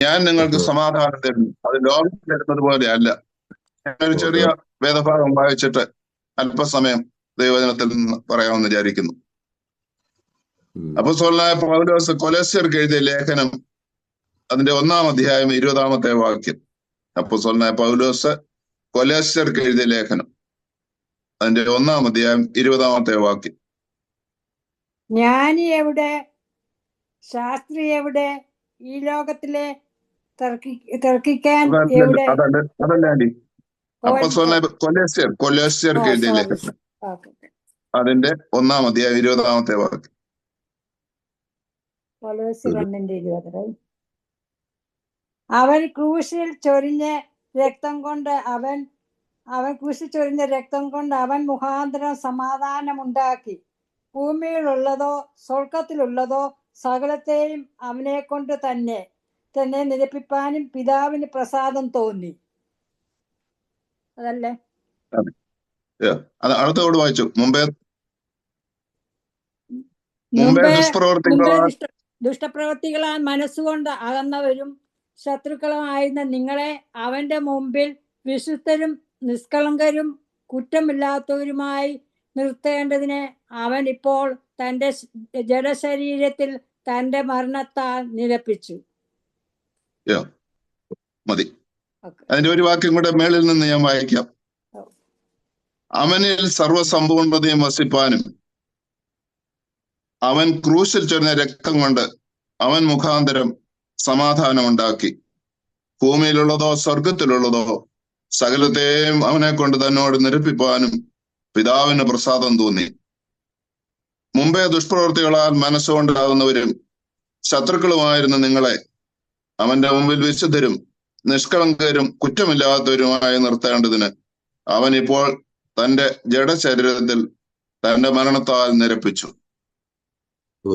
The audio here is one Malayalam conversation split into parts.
ഞാൻ നിങ്ങൾക്ക് സമാധാനം തരുന്നു, അത് ലോകം തരുന്നത് പോലെ അല്ല. ഞാനൊരു ചെറിയ വേദഭാഗം വായിച്ചിട്ട് അല്പസമയം ദൈവവചനത്തിൽ നിന്ന് പറയാമെന്ന് വിചാരിക്കുന്നു. അപ്പോസ്തലനായ പൗലോസ് കൊലോസ്യർക്ക് എഴുതിയ ലേഖനം അതിന്റെ 1-ാം അധ്യായം 20-ാമത്തെ വാക്യം. അപ്പോസ്തലനായ പൗലോസ് കൊലോസ്യർക്ക് എഴുതിയ ലേഖനം അതിന്റെ 1-ാം അധ്യായം 20-ാമത്തെ വാക്യം. ജ്ഞാനി എവിടെ, ശാസ്ത്രി എവിടെ, ഈ ലോകത്തിലെ തർക്കിക്കാൻ എവിടെ? അതല്ല ആന്റി, അപ്പോസ്തലനായ കൊലോസ്യർക്ക് എഴുതിയ ലേഖനം അതിന്റെ 1-ാം അധ്യായം 20-ാമത്തെ വാക്യം. അവൻ ക്രൂശിൽ ചൊരിഞ്ഞ രക്തം കൊണ്ട് അവൻ മുഖാന്തരം സമാധാനമുണ്ടാക്കി, ഭൂമിയിലുള്ളതോ സ്വർഗത്തിലുള്ളതോ സകലത്തെയും അവനെ കൊണ്ട് തന്നെ നിരപ്പിപ്പാനും പിതാവിന് പ്രസാദം തോന്നി. അതല്ലേ? അടുത്തോട് വായിച്ചു. മുമ്പേ ദുഷ്ടപ്രവൃത്തികളാൽ മനസ്സുകൊണ്ട് അകന്നവരും ശത്രുക്കളുമായിരുന്ന നിങ്ങളെ അവന്റെ മുമ്പിൽ വിശുദ്ധരും നിഷ്കളങ്കരും കുറ്റമില്ലാത്തവരുമായി നിർത്തേണ്ടതിന് അവൻ ഇപ്പോൾ തന്റെ ജഡശരീരത്തിൽ തന്റെ മരണത്താൽ നിരപ്പിച്ചു. മതി. അതിന്റെ ഒരു വാക്യം കൂടെ മേളിൽ നിന്ന് ഞാൻ വായിക്കാം. അവനിൽ സർവ്വസമ്പൂർണ്ണതയും വസിപ്പാനും അവൻ ക്രൂശിൽ ചൊരിഞ്ഞ രക്തം കൊണ്ട് അവൻ മുഖാന്തരം സമാധാനം ഉണ്ടാക്കി, ഭൂമിയിലുള്ളതോ സ്വർഗത്തിലുള്ളതോ സകലത്തെയും അവനെ കൊണ്ട് തന്നോട് നിരപ്പിപ്പാനും പിതാവിന് പ്രസാദം തോന്നി. മുമ്പേ ദുഷ്പ്രവൃത്തികളാൽ മനസ്സുകൊണ്ടാകുന്നവരും ശത്രുക്കളുമായിരുന്ന നിങ്ങളെ അവന്റെ മുമ്പിൽ വിശുദ്ധരും നിഷ്കളങ്കരും കുറ്റമില്ലാത്തവരുമായി നിർത്തേണ്ടതിന് അവൻ ഇപ്പോൾ തന്റെ ജഡശരീരത്തിൽ തന്റെ മരണത്താൽ നിരപ്പിച്ചു.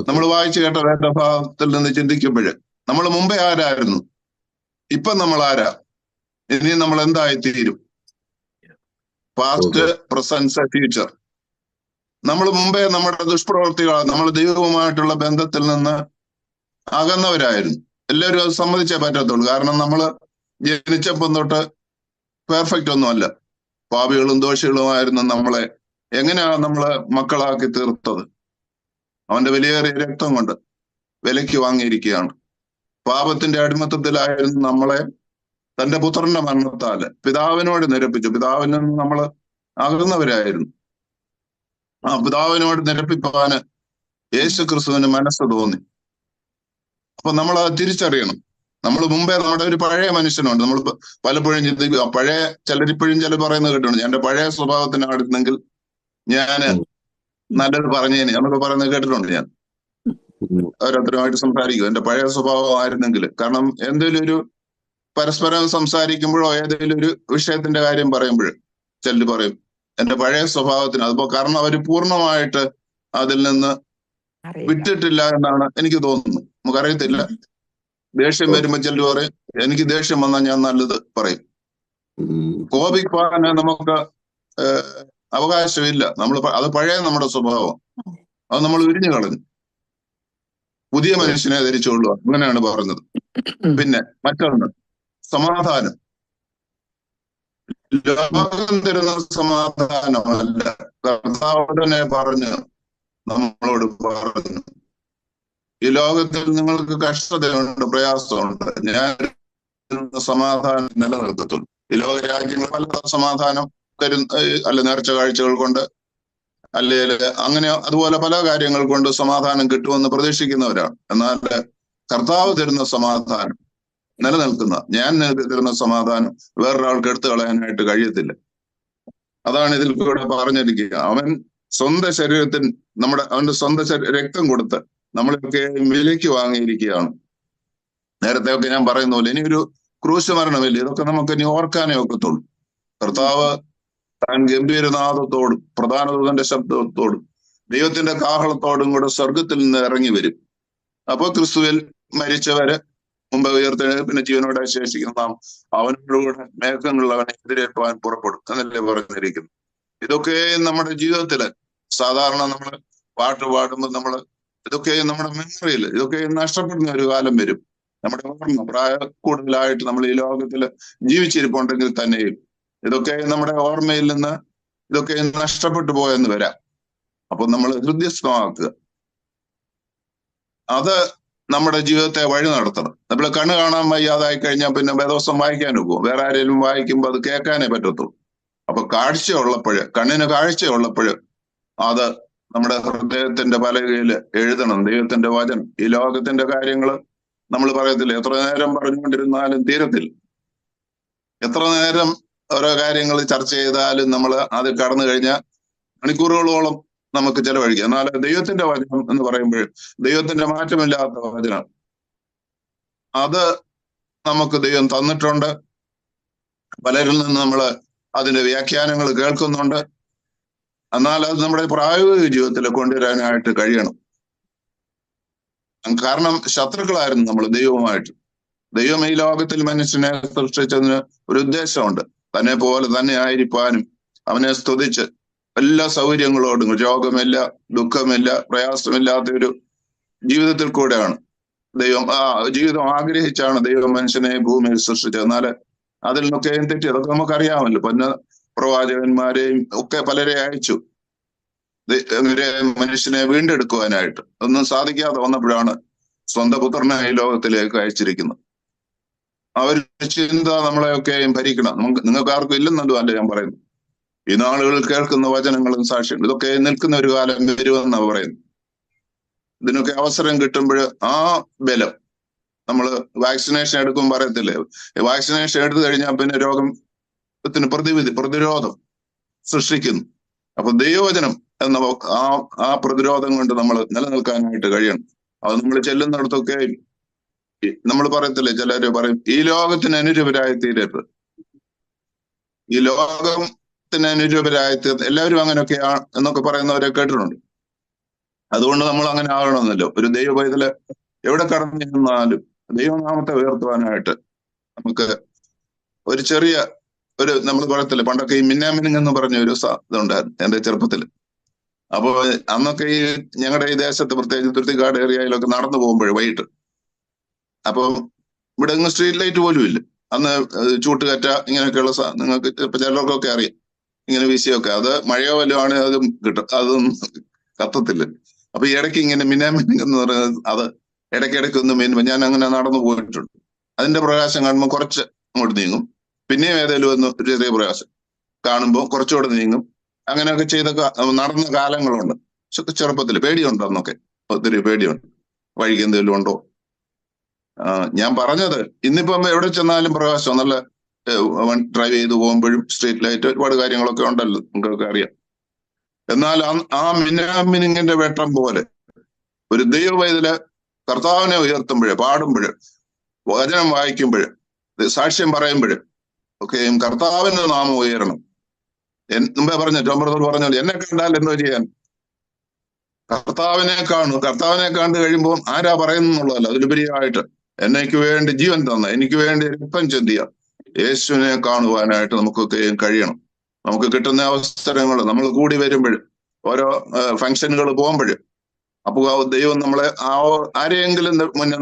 നമ്മൾ വായിച്ചു കേട്ട വേദഭാഗത്തിൽ നിന്ന് ചിന്തിക്കുമ്പോൾ നമ്മൾ മുമ്പേ ആരായിരുന്നു, ഇപ്പൊ നമ്മൾ ആരാ, ഇനി നമ്മൾ എന്തായി തീരും? Past, present, future. നമ്മൾ മുമ്പേ നമ്മുടെ ദുഷ്പ്രവൃത്തികൾ, നമ്മൾ ദൈവവുമായിട്ടുള്ള ബന്ധത്തിൽ നിന്ന് അകന്നവരായിരുന്നു. എല്ലാവരും അത് സമ്മതിച്ചേ പറ്റത്തുള്ളൂ. കാരണം നമ്മൾ ജനിച്ചപ്പം തൊട്ട് പെർഫെക്റ്റ് ഒന്നും അല്ല, പാപികളും ദോഷികളുമായിരുന്നു നമ്മളെ എങ്ങനെയാണ് നമ്മളെ മക്കളാക്കി തീർത്തത്? അവന്റെ വിലയേറിയ രക്തം കൊണ്ട് വിലയ്ക്ക് വാങ്ങിയിരിക്കുകയാണ്. പാപത്തിന്റെ അടിമത്തത്തിലായിരുന്നു നമ്മളെ തന്റെ പുത്രന്റെ മരണത്താല് പിതാവിനോട് നിരപ്പിച്ചു. പിതാവിൽ നിന്ന് നമ്മൾ അകന്നവരായിരുന്നു. ആ പിതാവിനോട് നിരപ്പിപ്പാന് യേശു ക്രിസ്തുവിന് മനസ്സ് തോന്നി. അപ്പൊ നമ്മൾ അത് തിരിച്ചറിയണം. നമ്മൾ മുമ്പേ നമ്മുടെ ഒരു പഴയ മനുഷ്യനുണ്ട്. നമ്മൾ പലപ്പോഴും ചിന്തിക്കുക, ചിലരിപ്പോഴും പറയുന്നത് കേട്ടിട്ടുണ്ട്, എന്റെ പഴയ സ്വഭാവത്തിനായിരുന്നെങ്കിൽ ഞാന് നല്ലത് പറഞ്ഞേനെ എന്നൊക്കെ പറയുന്നത് കേട്ടിട്ടുണ്ട്. ഞാൻ ഓരോരുത്തരുമായിട്ട് സംസാരിക്കും, എന്റെ പഴയ സ്വഭാവം ആയിരുന്നെങ്കിൽ. കാരണം എന്തെങ്കിലും ഒരു പരസ്പരം സംസാരിക്കുമ്പോഴോ ഏതെങ്കിലും ഒരു വിഷയത്തിന്റെ കാര്യം പറയുമ്പോൾ ചിലർ പറയും എന്റെ പഴയ സ്വഭാവത്തിന്. അതിപ്പോ കാരണം അവര് പൂർണ്ണമായിട്ട് അതിൽ നിന്ന് വിട്ടിട്ടില്ല എന്നാണ് എനിക്ക് തോന്നുന്നു. നമുക്കറിയത്തില്ല. ദേഷ്യം വരുമ്പോ ചിലർ പറയും എനിക്ക് ദേഷ്യം വന്നാൽ ഞാൻ നല്ലത് പറയും. കോപിക്കാന് നമുക്ക് അവകാശമില്ല. അത് പഴയ നമ്മുടെ സ്വഭാവം, അത് നമ്മൾ ഉരിഞ്ഞു കളഞ്ഞു. പുതിയ മനുഷ്യനെ ധരിച്ചുകൊള്ളുക, അങ്ങനെയാണ് പറഞ്ഞത്. പിന്നെ മറ്റൊന്ന് സമാധാനം. ലോകം തരുന്ന സമാധാനമല്ല, കർത്താവിനെ നമ്മളോട് പറഞ്ഞു, ഈ ലോകത്തിൽ നിങ്ങൾക്ക് കഷ്ടതയുണ്ട്, പ്രയാസമുണ്ട്, ഞാൻ സമാധാനം നിലനിർത്തത്തുള്ളൂ. ഈ ലോക രാജ്യങ്ങൾ പല സമാധാനം അല്ല നേർച്ച കാഴ്ചകൾ കൊണ്ട് അല്ലെങ്കിൽ അങ്ങനെ അതുപോലെ പല കാര്യങ്ങൾ കൊണ്ട് സമാധാനം കിട്ടുമെന്ന് പ്രതീക്ഷിക്കുന്നവരാണ്. എന്നാൽ കർത്താവ് തരുന്ന സമാധാനം നിലനിൽക്കുന്ന, ഞാൻ തരുന്ന സമാധാനം വേറൊരാൾക്ക് എടുത്തു കളയാനായിട്ട് കഴിയത്തില്ല. അതാണ് ഇതിൽ കൂടെ പറഞ്ഞിരിക്കുക. അവൻ സ്വന്തം ശരീരത്തിൽ അവന്റെ സ്വന്തം രക്തം കൊടുത്ത് നമ്മളൊക്കെ വിലയ്ക്ക് വാങ്ങിയിരിക്കുകയാണ്. നേരത്തെ ഒക്കെ ഞാൻ പറയുന്ന പോലെ ഇനിയൊരു ക്രൂശ് മരണമില്ല. ഇതൊക്കെ നമുക്ക് ഇനി ഓർക്കാനേ ഒക്കത്തുള്ളൂ. കർത്താവ് താൻ ഗംഭീരനാദത്തോടും പ്രധാന ദൂതന്റെ ശബ്ദത്തോടും ദൈവത്തിന്റെ കാഹളത്തോടും കൂടെ സ്വർഗത്തിൽ നിന്ന് ഇറങ്ങി വരും. അപ്പൊ ക്രിസ്തുവിൽ മരിച്ചവരെ മുമ്പ് ഉയർത്തെഴുന്നേറ്റ് പിന്നെ ജീവനോടെ ശേഷിക്കുന്ന നാം അവനോടുകൂടെ മേഘങ്ങളിൽ അവനെ എതിരേൽപ്പാൻ പുറപ്പെടും എന്നല്ലേ പറഞ്ഞിരിക്കുന്നു. ഇതൊക്കെ നമ്മുടെ ജീവിതത്തില് സാധാരണ നമ്മൾ പാട്ട് പാടുമ്പോൾ ഇതൊക്കെ നമ്മുടെ മെമ്മറിയിൽ ഇതൊക്കെ നഷ്ടപ്പെടുന്ന ഒരു കാലം വരും. നമ്മുടെ ഓർമ്മ പ്രായ കൂടുതലായിട്ട് നമ്മൾ ഈ ലോകത്തിൽ ജീവിച്ചിരിപ്പുണ്ടെങ്കിൽ തന്നെയും ഇതൊക്കെ നമ്മുടെ ഓർമ്മയിൽ നിന്ന് ഇതൊക്കെ നഷ്ടപ്പെട്ടു പോയെന്ന് വരാം. അപ്പൊ നമ്മൾ ഹൃദയസ്ഥമാക്കുക. അത് നമ്മുടെ ജീവിതത്തെ വഴി നടത്തണം. നമ്മൾ കണ്ണ് കാണാൻ വയ്യാതായി കഴിഞ്ഞാൽ പിന്നെ ദിവസം വായിക്കാൻ പോകും. വേറെ ആരെങ്കിലും വായിക്കുമ്പോൾ അത് കേൾക്കാനേ പറ്റത്തുള്ളൂ. അപ്പൊ കാഴ്ചയുള്ളപ്പോഴ്, കണ്ണിന് കാഴ്ചയുള്ളപ്പോഴ് അത് നമ്മുടെ ഹൃദയത്തിന്റെ പലകയിൽ എഴുതണം ദൈവത്തിന്റെ വചനം. ഈ ലോകത്തിന്റെ കാര്യങ്ങൾ നമ്മൾ പറയത്തില്ല, എത്ര നേരം പറഞ്ഞുകൊണ്ടിരുന്നാലും തീരത്തില്ല. എത്ര നേരം ഓരോ കാര്യങ്ങൾ ചർച്ച ചെയ്താലും നമ്മൾ അത് കടന്നു കഴിഞ്ഞാൽ മണിക്കൂറുകളോളം നമുക്ക് ചെലവഴിക്കാം. എന്നാൽ ദൈവത്തിന്റെ വചനം എന്ന് പറയുമ്പോൾ ദൈവത്തിന്റെ മാറ്റമില്ലാത്ത വചനം, അത് നമുക്ക് ദൈവം തന്നിട്ടുണ്ട്. പലരിൽ നിന്ന് നമ്മൾ അതിന്റെ വ്യാഖ്യാനങ്ങൾ കേൾക്കുന്നുണ്ട്. എന്നാൽ അത് നമ്മുടെ പ്രായോഗിക ജീവിതത്തിൽ കൊണ്ടുവരാനായിട്ട് കഴിയണം. കാരണം ശത്രുക്കളായിരുന്നു നമ്മൾ ദൈവവുമായിട്ട്. ദൈവം ഈ ലോകത്തിൽ മനുഷ്യനെ സൃഷ്ടിച്ചതിന് ഒരു ഉദ്ദേശമുണ്ട്. തന്നെ പോലെ തന്നെ ആയിരിക്കാനും അവനെ സ്തുതിച്ച് എല്ലാ സൗകര്യങ്ങളോടും, രോഗമില്ല, ദുഃഖമില്ല, പ്രയാസമില്ലാത്ത ഒരു ജീവിതത്തിൽ കൂടെയാണ് ദൈവം ജീവിതം ആഗ്രഹിച്ചാണ് ദൈവം മനുഷ്യനെ ഭൂമിയിൽ സൃഷ്ടിച്ചത്. എന്നാൽ അതിൽ നിന്നൊക്കെ തെറ്റി, അതൊക്കെ നമുക്കറിയാമല്ലോ. പിന്നെ പ്രവാചകന്മാരെയും ഒക്കെ പലരെ അയച്ചു മനുഷ്യനെ വീണ്ടെടുക്കുവാനായിട്ട്. ഒന്നും സാധിക്കാതെ വന്നപ്പോഴാണ് സ്വന്തം പുത്രനെ ഈ ലോകത്തിലേക്ക് അയച്ചിരിക്കുന്നത്. അവർ ചിന്ത നമ്മളെയൊക്കെയും ഭരിക്കണം. നിങ്ങൾക്ക് ആർക്കും ഇല്ലെന്നല്ലോ അല്ല ഞാൻ പറയുന്നു. ഈ നാളുകളിൽ കേൾക്കുന്ന വചനങ്ങളും സാക്ഷിയും ഇതൊക്കെ നിൽക്കുന്ന ഒരു കാലം വരുമെന്നാണ് പറയുന്നത്. ഇതിനൊക്കെ അവസരം കിട്ടുമ്പോൾ ആ ബലം നമ്മൾ വാക്സിനേഷൻ എടുക്കുമ്പോൾ പറയത്തില്ലേ, വാക്സിനേഷൻ എടുത്തു കഴിഞ്ഞാൽ പിന്നെ രോഗത്തിന് പ്രതിരോധം സൃഷ്ടിക്കുന്നു. അപ്പൊ ദൈവവചനം എന്ന ആ പ്രതിരോധം കൊണ്ട് നമ്മൾ നിലനിൽക്കാനായിട്ട് കഴിയണം. അത് നമ്മൾ ചെല്ലുന്നിടത്തൊക്കെ നമ്മൾ പറയത്തില്ലേ, ചിലര് പറയും ഈ ലോകത്തിന് അനുരൂപരായി തീരരുത്, ഈ ലോകത്തിന് അനുരൂപരായി തീർത്ത് എല്ലാവരും അങ്ങനെയൊക്കെയാ എന്നൊക്കെ പറയുന്നവരെ കേട്ടിട്ടുണ്ട്. അതുകൊണ്ട് നമ്മൾ അങ്ങനെ ആകണമെന്നല്ലോ. ഒരു ദൈവ പൈതല് എവിടെ കടന്നു ചെന്നാലും ദൈവനാമത്തെ ഉയർത്തുവാനായിട്ട് നമുക്ക് ഒരു ചെറിയ നമ്മൾ പറയത്തില്ലേ, പണ്ടൊക്കെ ഈ മിന്നാമിനിങ് എന്ന് പറഞ്ഞ ഒരു ഇതുണ്ടായിരുന്നു എന്റെ ചെറുപ്പത്തിൽ. അപ്പൊ അന്നൊക്കെ ഈ ഞങ്ങളുടെ ഈ ദേശത്ത്, പ്രത്യേകിച്ച് തുരുത്തിക്കാട് ഏരിയയിലൊക്കെ നടന്നു പോകുമ്പോൾ വൈകിട്ട്, അപ്പൊ ഇവിടെ ഒന്നും സ്ട്രീറ്റ് ലൈറ്റ് പോലും ഇല്ല. അന്ന് ചൂട്ടുകറ്റ ഇങ്ങനെയൊക്കെയുള്ള നിങ്ങൾക്ക് ഇപ്പൊ ചിലർക്കൊക്കെ അറിയാം, ഇങ്ങനെ വീശിയൊക്കെ അത് മഴയോ വല്ലതും ആണ് അതും കിട്ടും, അതും കത്തത്തില്ല. അപ്പൊ ഈ ഇടയ്ക്ക് ഇങ്ങനെ മിന്നാമിനിങ് എന്ന് പറയുന്നത് അത് ഇടയ്ക്കിടയ്ക്ക് ഒന്ന് മിന്നുമ്പോൾ ഞാൻ അങ്ങനെ നടന്നു പോയിട്ടുണ്ട്. അതിന്റെ പ്രകാശം കാണുമ്പോൾ കുറച്ച് അങ്ങോട്ട് നീങ്ങും, പിന്നെയും ഏതെങ്കിലും ഒന്ന് ഒരു ചെറിയ പ്രകാശം കാണുമ്പോൾ കുറച്ചുകൂടെ നീങ്ങും. അങ്ങനെയൊക്കെ ചെയ്ത നടന്ന കാലങ്ങളുണ്ട്. ചെറുപ്പത്തിൽ പേടിയുണ്ട്, അന്നൊക്കെ ഒത്തിരി പേടിയുണ്ട്, വഴിക്ക് എന്തെങ്കിലും ഉണ്ടോ. ഞാൻ പറഞ്ഞത് ഇന്നിപ്പം എവിടെ ചെന്നാലും പ്രകാശം, നല്ല ഡ്രൈവ് ചെയ്ത് പോകുമ്പോഴും സ്ട്രീറ്റ് ലൈറ്റ് ഒരുപാട് കാര്യങ്ങളൊക്കെ ഉണ്ടല്ലോ, നിങ്ങൾക്കൊക്കെ അറിയാം. എന്നാൽ ആ മിന്നാമിനിങ്ങിന്റെ വെട്ടം പോലെ ഒരു ദൈവ പൈതല് കർത്താവിനെ ഉയർത്തുമ്പോഴ്, പാടുമ്പോഴ്, വചനം വായിക്കുമ്പോഴ്, സാക്ഷ്യം പറയുമ്പോഴ് ഒക്കെയും കർത്താവിന്റെ നാമം ഉയരണം. മുമ്പേ ടോംബ്രദർ പറഞ്ഞാൽ എന്നെ കണ്ടാൽ എന്തോ ചെയ്യാൻ, കർത്താവിനെ കാണും. കർത്താവിനെ കണ്ടു കഴിയുമ്പോൾ ആരാ പറയുന്നുള്ളതല്ല, അതിലുപരിയായിട്ട് എന്നേക്ക് വേണ്ടി ജീവൻ തന്ന, എനിക്ക് വേണ്ടി രക്തം ചിന്തിയ യേശുവിനെ കാണുവാനായിട്ട് നമുക്കൊക്കെ കഴിയണം. നമുക്ക് കിട്ടുന്ന അവസരങ്ങൾ നമ്മൾ കൂടി വരുമ്പോൾ, ഓരോ ഫംഗ്ഷനുകൾ പോകുമ്പോൾ, അപ്പോൾ ദൈവം നമ്മളെ ആരെയെങ്കിലും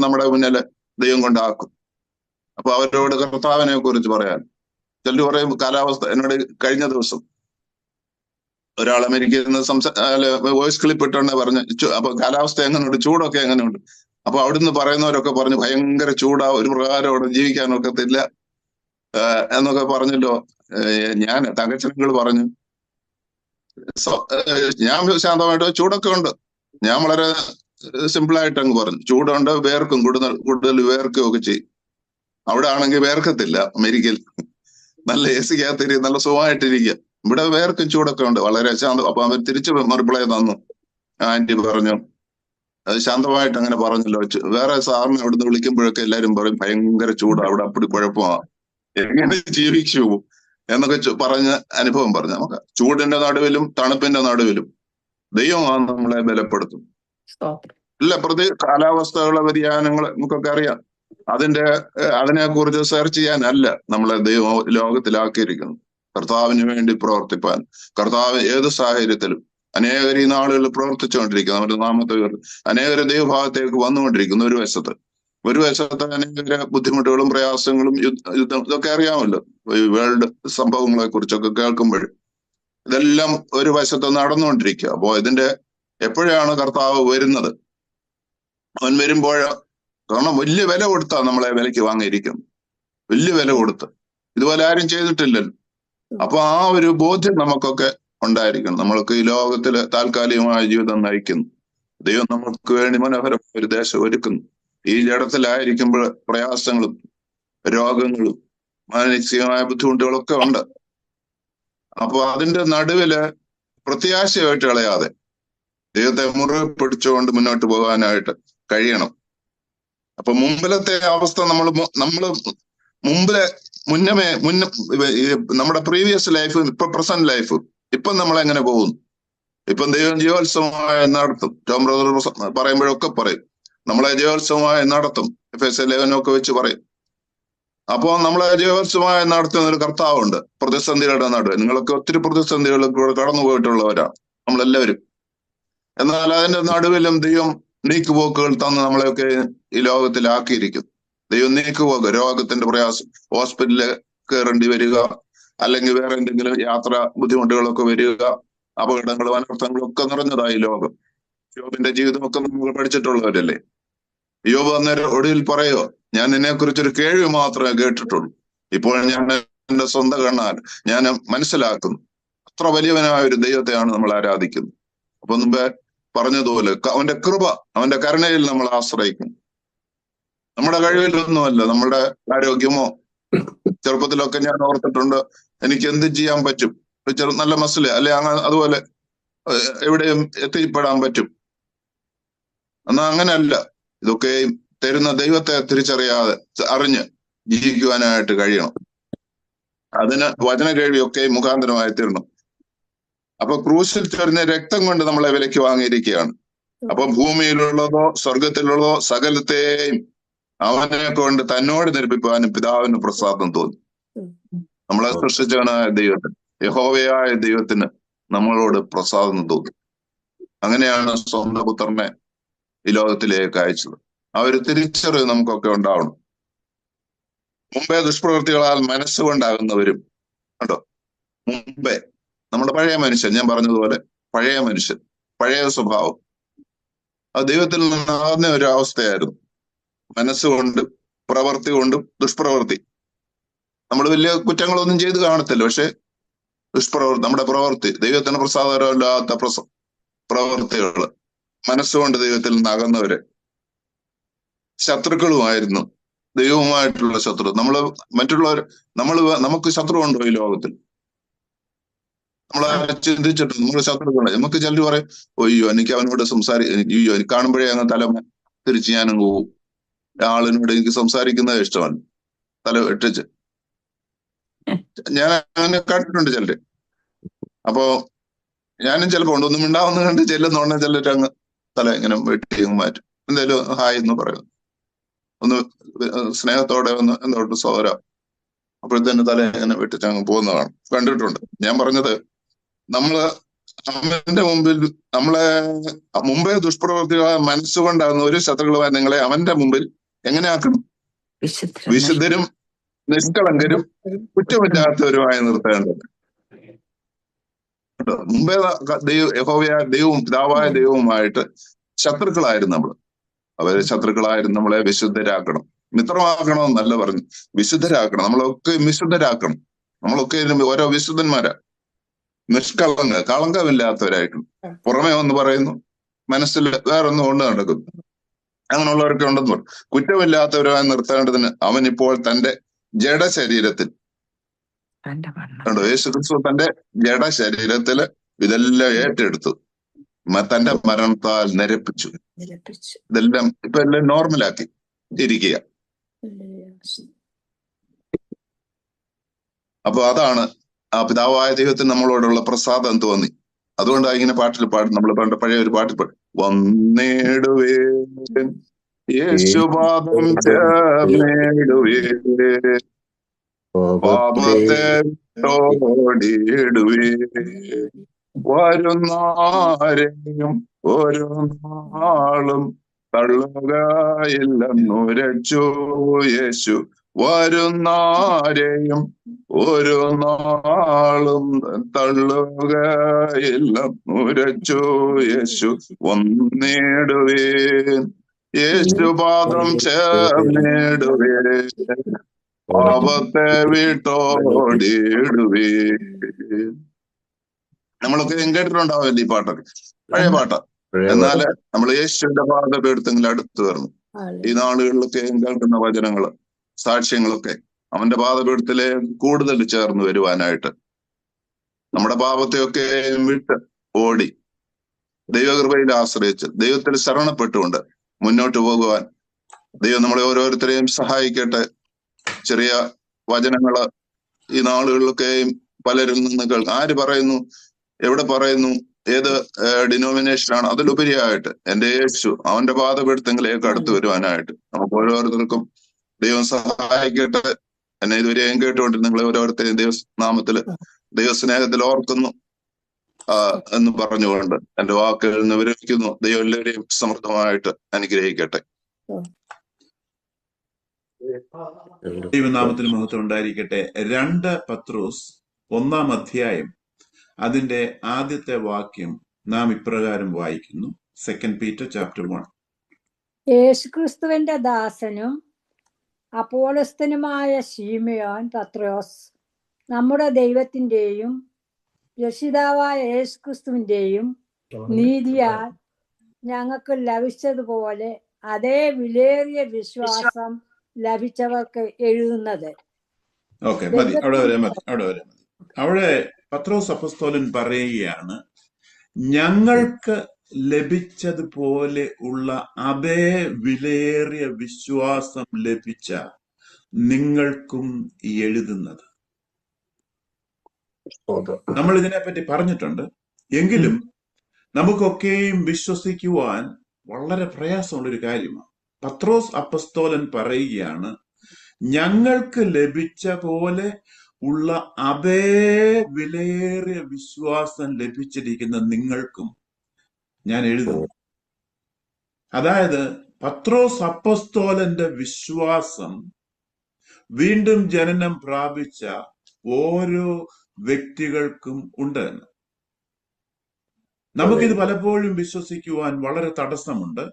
നമ്മുടെ മുന്നിൽ ദൈവം കൊണ്ടാക്കും. അപ്പൊ അവരോട് കർത്താവിനെ കുറിച്ച് പറയാൻ ചിലർ പറയും കാലാവസ്ഥ. എന്നോട് കഴിഞ്ഞ ദിവസം ഒരാൾ അമേരിക്കയിൽ നിന്ന് വോയിസ് ക്ലിപ്പ് ഇട്ടോണ്ട് പറഞ്ഞു, അപ്പൊ കാലാവസ്ഥ എങ്ങനെയുണ്ട്, ചൂടൊക്കെ എങ്ങനെയുണ്ട്. അപ്പൊ അവിടുന്ന് പറയുന്നവരൊക്കെ പറഞ്ഞു ഭയങ്കര ചൂടാ, ഒരു പ്രകാരം അവിടെ ജീവിക്കാനൊക്കത്തില്ല എന്നൊക്കെ പറഞ്ഞല്ലോ. ഞാൻ തങ്കച്ചനങ്ങൾ പറഞ്ഞു, ഞാൻ ശാന്തമായിട്ട് ചൂടൊക്കെ ഉണ്ട്, ഞാൻ വളരെ സിമ്പിളായിട്ട് അങ്ങ് പറഞ്ഞു ചൂടുണ്ട്, വേർക്കും, കൂടുതൽ വേർക്കുകയൊക്കെ ചെയ്യും. അവിടെ ആണെങ്കിൽ വേർക്കത്തില്ല, അമേരിക്കയിൽ നല്ല AC കകത്തിരിക്കും, നല്ല സുഖമായിട്ടിരിക്കുക. ഇവിടെ വേർക്കും ചൂടൊക്കെ ഉണ്ട്, വളരെ ശാന്തം. അപ്പൊ അവർ തിരിച്ചു റിപ്ലൈ തന്നു, ആന്റി പറഞ്ഞു അത് ശാന്തമായിട്ട് അങ്ങനെ പറഞ്ഞല്ലോ. വേറെ സാറിനെ അവിടുന്ന് വിളിക്കുമ്പോഴൊക്കെ എല്ലാരും പറയും ഭയങ്കര ചൂട്, അവിടെ അപ്പടി കുഴപ്പമാണ്, എങ്ങനെ ജീവിച്ചു എന്നൊക്കെ പറഞ്ഞ അനുഭവം പറഞ്ഞു. നമുക്ക് ചൂടിന്റെ നടുവിലും തണുപ്പിന്റെ നടുവിലും ദൈവമാണ് നമ്മളെ ബലപ്പെടുത്തും. ഇല്ല കാലാവസ്ഥകളുടെ വ്യതിയാനങ്ങൾ നമുക്കൊക്കെ അറിയാം. അതിനെ കുറിച്ച് സെർച്ച് ചെയ്യാനല്ല നമ്മളെ ദൈവം ലോകത്തിലാക്കിയിരിക്കുന്നത്, കർത്താവിന് വേണ്ടി പ്രവർത്തിപ്പാൻ. കർത്താവ് ഏത് സാഹചര്യത്തിലും അനേകർ ഈ നാളുകളിൽ പ്രവർത്തിച്ചുകൊണ്ടിരിക്കുന്നു, അവരുടെ നാമത്തെ അനേകർ ദൈവഭാഗത്തേക്ക് വന്നുകൊണ്ടിരിക്കുന്നു. ഒരു വശത്ത് ഒരു വശത്ത് അനേക ബുദ്ധിമുട്ടുകളും പ്രയാസങ്ങളും യുദ്ധം ഇതൊക്കെ അറിയാമല്ലോ. ഈ വേൾഡ് സംഭവങ്ങളെ കുറിച്ചൊക്കെ കേൾക്കുമ്പോൾ ഇതെല്ലാം ഒരു വശത്ത് നടന്നുകൊണ്ടിരിക്കുക. അപ്പോ ഇതിന്റെ എപ്പോഴാണ് കർത്താവ് വരുന്നത്? അവൻ വരുമ്പോൾ, കാരണം വലിയ വില കൊടുത്താ നമ്മളെ വിലയ്ക്ക് വാങ്ങിയിരിക്കും, വലിയ വില കൊടുത്ത്. ഇതുപോലെ ആരും ചെയ്തിട്ടില്ലല്ലോ. അപ്പൊ ആ ഒരു ബോധ്യം നമുക്കൊക്കെ ഉണ്ടായിരിക്കണം. നമ്മൾക്ക് ഈ ലോകത്തില് താൽക്കാലികമായ ജീവിതം നയിക്കുന്നു. ദൈവം നമുക്ക് വേണ്ടി മനോഹരമായ ഒരു ദേശം ഒരുക്കുന്നു. ഈ ജഡത്തിലായിരിക്കുമ്പോൾ പ്രയാസങ്ങളും രോഗങ്ങളും മാനസികമായ ബുദ്ധിമുട്ടുകളൊക്കെ ഉണ്ട്. അപ്പൊ അതിന്റെ നടുവില് പ്രത്യാശയായിട്ട് കളയാതെ ദൈവത്തെ മുറുകെ പിടിച്ചുകൊണ്ട് മുന്നോട്ട് പോകാനായിട്ട് കഴിയണം. അപ്പൊ മുമ്പിലത്തെ അവസ്ഥ നമ്മള് നമ്മുടെ പ്രീവിയസ് ലൈഫ്, ഇപ്പൊ പ്രസന്റ് ലൈഫ്, ഇപ്പം നമ്മൾ എങ്ങനെ പോകുന്നു? ഇപ്പം ദൈവം ജീവോത്സവമായി നടത്തും. ടോം ബ്രദർ പറയുമ്പോഴൊക്കെ പറയും നമ്മളെ ജീവോത്സവമായി നടത്തും. FS11 വെച്ച് പറയും. അപ്പോ നമ്മളെ ജീവോത്സവമായി നടത്തുന്ന ഒരു കർത്താവുണ്ട് പ്രതിസന്ധികളുടെ നടുവ്. നിങ്ങളൊക്കെ ഒത്തിരി പ്രതിസന്ധികളിൽ കൂടെ കടന്നു പോയിട്ടുള്ളവരാണ് നമ്മളെല്ലാവരും. എന്നാൽ അതിന്റെ നടുവിലും ദൈവം നീക്കുപോക്കുകൾ തന്ന് നമ്മളെയൊക്കെ ഈ ലോകത്തിലാക്കിയിരിക്കും. ദൈവം നീക്കുപോക്ക്, രോഗത്തിന്റെ പ്രയാസം, ഹോസ്പിറ്റലിൽ കയറേണ്ടി വരിക, അല്ലെങ്കിൽ വേറെ എന്തെങ്കിലും യാത്ര ബുദ്ധിമുട്ടുകളൊക്കെ വരിക, അപകടങ്ങളും അനർത്ഥങ്ങളും ഒക്കെ നിറഞ്ഞതായി ലോകം. യോബിന്റെ ജീവിതമൊക്കെ നമ്മൾ പഠിച്ചിട്ടുള്ളവരല്ലേ. യോബ് അന്നേരം ഒടുവിൽ പറയോ, ഞാൻ നിന്നെ കുറിച്ചൊരു കേൾവി മാത്രമേ കേട്ടിട്ടുള്ളൂ, ഇപ്പോൾ ഞാൻ എന്റെ സ്വന്തം കണ്ണാൽ ഞാൻ മനസ്സിലാക്കുന്നു. അത്ര വലിയവനായ ഒരു ദൈവത്തെയാണ് നമ്മൾ ആരാധിക്കുന്നത്. അപ്പൊ മുമ്പേ പറഞ്ഞതുപോലെ അവന്റെ കൃപ, അവന്റെ കരുണയിൽ നമ്മൾ ആശ്രയിക്കും. നമ്മുടെ കഴിവിലൊന്നുമല്ല, നമ്മുടെ ആരോഗ്യമോ. ചെറുപ്പത്തിലൊക്കെ ഞാൻ ഓർത്തിട്ടുണ്ട്, എനിക്ക് എന്ത് ചെയ്യാൻ പറ്റും, നല്ല മസില് അല്ലെ അതുപോലെ എവിടെയും എത്തിപ്പെടാൻ പറ്റും. എന്നാ അങ്ങനെയല്ല. ഇതൊക്കെ തരുന്ന ദൈവത്തെ തിരിച്ചറിയാതെ അറിഞ്ഞ് ജീവിക്കുവാനായിട്ട് കഴിയണം. അതിന് വചന കേൾവിയൊക്കെ മുഖാന്തരമായി തീരണം. അപ്പൊ ക്രൂശിൽ ചൊരിഞ്ഞ രക്തം കൊണ്ട് നമ്മളെ വിലയ്ക്ക് വാങ്ങിയിരിക്കുകയാണ്. അപ്പൊ ഭൂമിയിലുള്ളതോ സ്വർഗത്തിലുള്ളതോ സകലത്തെയും അവനെ കൊണ്ട് തന്നോട് നിർമ്മിപ്പാനും പിതാവിന് പ്രസാദം തോന്നി. നമ്മളെ സൃഷ്ടിച്ചവനായ ദൈവത്തിന്, യഹോവയായ ദൈവത്തിന് നമ്മളോട് പ്രസാദം തോന്നി. അങ്ങനെയാണ് സ്വന്തം പുത്രനെ ഈ ലോകത്തിലേക്ക് അയച്ചത്. ആ ഒരു തിരിച്ചറിവ് നമുക്കൊക്കെ ഉണ്ടാവണം. മുമ്പേ ദുഷ്പ്രവൃത്തികളാൽ മനസ്സുകൊണ്ടാകുന്നവരും കേട്ടോ. മുമ്പേ നമ്മുടെ പഴയ മനുഷ്യൻ, ഞാൻ പറഞ്ഞതുപോലെ പഴയ മനുഷ്യൻ, പഴയ സ്വഭാവം, അത് ദൈവത്തിൽ നിന്നാകുന്ന ഒരു അവസ്ഥയായിരുന്നു. മനസ്സുകൊണ്ട്, പ്രവൃത്തി കൊണ്ടും ദുഷ്പ്രവൃത്തി. നമ്മൾ വലിയ കുറ്റങ്ങളൊന്നും ചെയ്ത് കാണത്തില്ല, പക്ഷെ ദുഷ്പ്രവൃത്തി, നമ്മുടെ പ്രവൃത്തി, ദൈവത്തിന് പ്രസാദകരമില്ലാത്ത പ്രവൃത്തികള്, മനസ്സുകൊണ്ട് ദൈവത്തിൽ നിന്ന് അകന്നവര് ശത്രുക്കളുമായിരുന്നു. ദൈവവുമായിട്ടുള്ള ശത്രു. മറ്റുള്ളവർ, നമുക്ക് ശത്രു ഉണ്ടോ ഈ ലോകത്തിൽ? നമ്മളെ ചിന്തിച്ചിട്ട് നമ്മൾ ശത്രുക്കളുണ്ട്. നമുക്ക് ചിലർ പറയും, അയ്യോ എനിക്ക് അവനോട് അയ്യോ എനിക്ക് കാണുമ്പോഴേ അങ്ങ് തല തിരിച്ച് ഞാനങ്ങ് പോകും, ആളിനോട് എനിക്ക് സംസാരിക്കുന്നത് ഇഷ്ടമല്ല, തല വെട്ടിച്ച്. ഞാൻ അങ്ങനെ കണ്ടിട്ടുണ്ട് ചിലര്. അപ്പോ ഞാനും ചിലപ്പോ ഒന്നും മിണ്ടാവുന്ന കണ്ട് ചെല്ലുന്നോണ്ട് ചിലര് അങ്ങ് തല ഇങ്ങനെ വെട്ടി അങ്ങ് മാറ്റും. എന്തായാലും ഹായ് എന്ന് പറയും, ഒന്ന് സ്നേഹത്തോടെ ഒന്ന് എന്തോട്ട് സോദര, അപ്പോഴത്തേന് തല ഇങ്ങനെ വെട്ടിച്ച് അങ്ങ് പോകുന്നതാണ് കണ്ടിട്ടുണ്ട്. ഞാൻ പറഞ്ഞത്, നമ്മള് അവന്റെ മുമ്പിൽ, നമ്മളെ മുമ്പേ ദുഷ്പ്രവൃത്തികളെ മനസ്സുകൊണ്ടാകുന്ന ഒരു ശത്രുക്കളുമായി നിങ്ങളെ അവന്റെ മുമ്പിൽ എങ്ങനെ ആക്കണം? വിശുദ്ധരും നിഷ്കളങ്കരും കുറ്റമില്ലാത്തവരുമായി നിർത്തേണ്ടത്. മുമ്പേ ദൈവവും പിതാവായ ദൈവവുമായിട്ട് ശത്രുക്കളായിരുന്നു നമ്മൾ. അവരെ ശത്രുക്കളായിരുന്നു. നമ്മളെ വിശുദ്ധരാക്കണം, മിത്രമാക്കണമെന്നല്ല പറഞ്ഞു, വിശുദ്ധരാക്കണം. നമ്മളൊക്കെ വിശുദ്ധരാക്കണം. നമ്മളൊക്കെ ഓരോ വിശുദ്ധന്മാരാ, കളങ്കമില്ലാത്തവരായിട്ടും. പുറമെ ഒന്ന് പറയുന്നു, മനസ്സിൽ വേറൊന്നും കൊണ്ട് നടക്കുന്നു. അങ്ങനെയുള്ളവരൊക്കെ ഉണ്ടെന്ന് പറയും. കുറ്റമില്ലാത്തവരായി നിർത്തേണ്ടതിന് അവൻ ഇപ്പോൾ തന്റെ ജഡശരീരത്തിൽ കണ്ടോ, യേശു ക്രിസ്തു തന്റെ ജഡശരീരത്തില് ഇതെല്ലാം ഏറ്റെടുത്തു, തന്റെ മരണത്താൽ നിരപ്പിച്ചു. ഇതെല്ലാം ഇപ്പൊ എല്ലാം നോർമലാക്കി ഇരിക്കുക. അപ്പൊ അതാണ് ആ പിതാവായ ദൈവത്തിന് നമ്മളോടുള്ള പ്രസാദം തോന്നി. അതുകൊണ്ടാണ് ഇങ്ങനെ പാട്ടിൽ പാടും. നമ്മൾ പഴയ ഒരു പാട്ടിൽ പാടും, വന്നിടുവേൻ യേശുപാദം ചേർന്നിടുവേ, പാപത്തെ ഓടിയിടുവേ, വരുന്നാരെയും ഒരു നാളും തള്ളുകയില്ലെന്നുരച്ചു യേശു. വരുന്നാരെയും ഒരു നാളും തള്ളുകയില്ലെന്നുരച്ചു യേശു. വന്നിടുവേൻ യേശുപാദം ചേർന്നിടുവേൻ, പാപത്തെ വിട്ടോടിയിടുവേൻ. നമ്മളൊക്കെ കേട്ടിട്ടുണ്ടാവില്ല ഈ പാട്ടൊക്കെ, പഴയ പാട്ടാ. എന്നാല് നമ്മൾ യേശുവിന്റെ പാദപീഠത്തെങ്കിലും അടുത്ത് വരണം. ഈ നാളുകളിലൊക്കെ കേൾക്കുന്ന വചനങ്ങള്, സാക്ഷ്യങ്ങളൊക്കെ അവന്റെ പാദപീഠത്തിലെ കൂടുതൽ ചേർന്ന് വരുവാനായിട്ട്, നമ്മുടെ പാപത്തെയൊക്കെ വിട്ട് ഓടി ദൈവകൃപയിൽ ആശ്രയിച്ച് ദൈവത്തിൽ ശരണപ്പെട്ടുകൊണ്ട് മുന്നോട്ട് പോകുവാൻ ദൈവം നമ്മളെ ഓരോരുത്തരെയും സഹായിക്കട്ടെ. ചെറിയ വചനങ്ങള് ഈ നാളുകളിലൊക്കെയും പലരിൽ നിന്ന് ആര് പറയുന്നു, എവിടെ പറയുന്നു, ഏത് ഡിനോമിനേഷനാണ്, അതിലുപരിയായിട്ട് എന്റെ യേശു അവന്റെ പാദപീഠത്തെങ്കിലേക്ക് അടുത്ത് വരുവാനായിട്ട് നമുക്ക് ഓരോരുത്തർക്കും ദൈവം സഹായിക്കട്ടെ. എന്നെ ഇതുവരെയും കേട്ടുകൊണ്ട് നിങ്ങളെ ഓരോരുത്തരെയും ദൈവനാമത്തില് ദൈവസ്നേഹത്തിൽ ഓർക്കുന്നു എന്ന് പറഞ്ഞുകൊണ്ട് എന്റെ വാക്കുകളിൽ നിന്ന് വിരമിക്കുന്നു. ദൈവം എല്ലാവരെയും സമൃദ്ധമായിട്ട് അനുഗ്രഹിക്കട്ടെ. ദൈവനാമത്തിൽ മഹത്വം ഉണ്ടായിരിക്കട്ടെ. 2 പത്രോസ് 1-ാം അധ്യായം അതിന്റെ ആദ്യത്തെ വാക്യം നാം ഇപ്രകാരം വായിക്കുന്നു. 2 Peter chapter 1. യേശുക്രിസ്തുവിന്റെ ദാസനും അപ്പോളസ്തനുമായ ശീമോൻ പത്രോസ്, നമ്മുടെ ദൈവത്തിന്റെയും രക്ഷിതാവായ യേശുക്രിസ്തുവിന്റെയും നീതിയാൽ ഞങ്ങൾക്ക് ലഭിച്ചതുപോലെ അതേ വിലയേറിയ വിശ്വാസം ലഭിച്ചവർക്ക് എഴുതുന്നത്. മതി, അവിടെ വരെ മതി. അവിടെ പത്രോസ് അപ്പോസ്തലൻ പറയുകയാണ്, ഞങ്ങൾക്ക് ലഭിച്ചതുപോലെ ഉള്ള അതേ വിലയേറിയ വിശ്വാസം ലഭിച്ച നിങ്ങൾക്കും എഴുതുന്നത്. നമ്മൾ ഇതിനെപ്പറ്റി പറഞ്ഞിട്ടുണ്ട്. എങ്കിലും നമുക്കൊക്കെയും വിശ്വസിക്കുവാൻ വളരെ പ്രയാസമുള്ളൊരു കാര്യമാണ്. പത്രോസ് അപ്പോസ്തലൻ പറയുകയാണ്, ഞങ്ങൾക്ക് ലഭിച്ച പോലെ ഉള്ള അതേ വിലയേറിയ വിശ്വാസം ലഭിച്ചിരിക്കുന്ന നിങ്ങൾക്കും ഞാൻ എഴുതുന്നു. അതായത് പത്രോസ് അപ്പോസ്തലന്റെ വിശ്വാസം വീണ്ടും ജനനം പ്രാപിച്ച ഓരോ വ്യക്തികൾക്കും ഉണ്ട്. നമുക്കിത് പലപ്പോഴും വിശ്വസിക്കുവാൻ വളരെ തടസ്സമുണ്ട്.